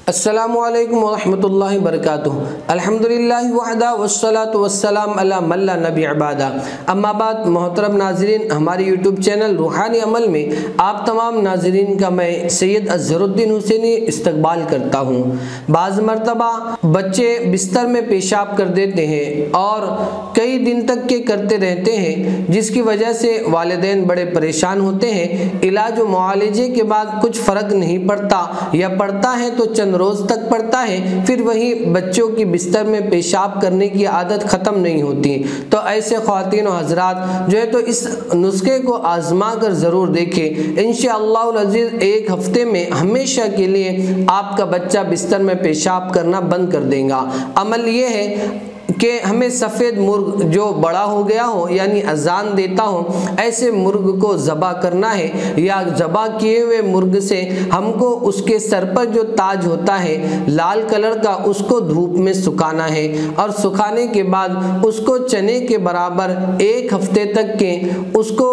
अस्सलामुअलैकुम वरहमतुल्लाहि वबरकातुहू। अल्हम्दुलिल्लाहि वहदा वस्सलातु वस्सलाम अला मन ला नबी अबादा। अम्मा बाद मोहतरम नाज़रीन, हमारे यूट्यूब चैनल रूहानी अमल में आप तमाम नाज़रीन का मैं सैयद अज़हरुद्दीन हुसैनी इस्तकबाल करता हूँ। बाज़ मरतबा बच्चे बिस्तर में पेशाब कर देते हैं और कई दिन तक के करते रहते हैं, जिसकी वजह से वालिदैन बड़े परेशान होते हैं। इलाज व मुआलजे के बाद कुछ फ़र्क नहीं पड़ता या पड़ता है तो चंद रोज़ तक पड़ता है, फिर वही बच्चों की बिस्तर में पेशाब करने की आदत ख़त्म नहीं होती। तो ऐसे ख़वातीन और हज़रात जो है तो इस नुस्खे को आज़मा कर ज़रूर देखें। इंशाअल्लाह अज़ीज़ एक हफ़्ते में हमेशा के लिए आपका बच्चा बिस्तर में पेशाब करना बंद कर देगा। अमल ये है कि हमें सफ़ेद मुर्ग जो बड़ा हो गया हो यानी अजान देता हो, ऐसे मुर्ग को ज़बा करना है या ज़बा किए हुए मुर्ग से हमको उसके सर पर जो ताज होता है लाल कलर का, उसको धूप में सुखाना है और सुखाने के बाद उसको चने के बराबर एक हफ्ते तक के उसको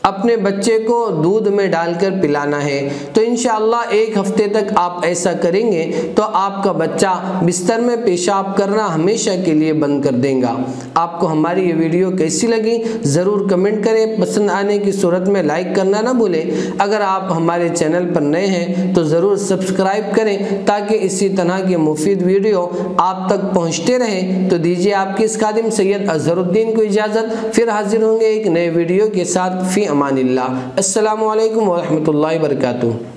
अपने बच्चे को दूध में डालकर पिलाना है। तो इंशाअल्लाह एक हफ्ते तक आप ऐसा करेंगे तो आपका बच्चा बिस्तर में पेशाब करना हमेशा के लिए बंद कर देगा। आपको हमारी ये वीडियो कैसी लगी ज़रूर कमेंट करें, पसंद आने की सूरत में लाइक करना ना भूलें। अगर आप हमारे चैनल पर नए हैं तो ज़रूर सब्सक्राइब करें ताकि इसी तरह की मुफीद वीडियो आप तक पहुँचते रहें। तो दीजिए आपके इस खादिम सैयद अज़हरुद्दीन को इजाज़त, फिर हाजिर होंगे एक नए वीडियो के साथ। फ़ी अमानिल्लाह। अस्सलामु अलैकुम वरहमतुल्लाहि वबरकातुहू।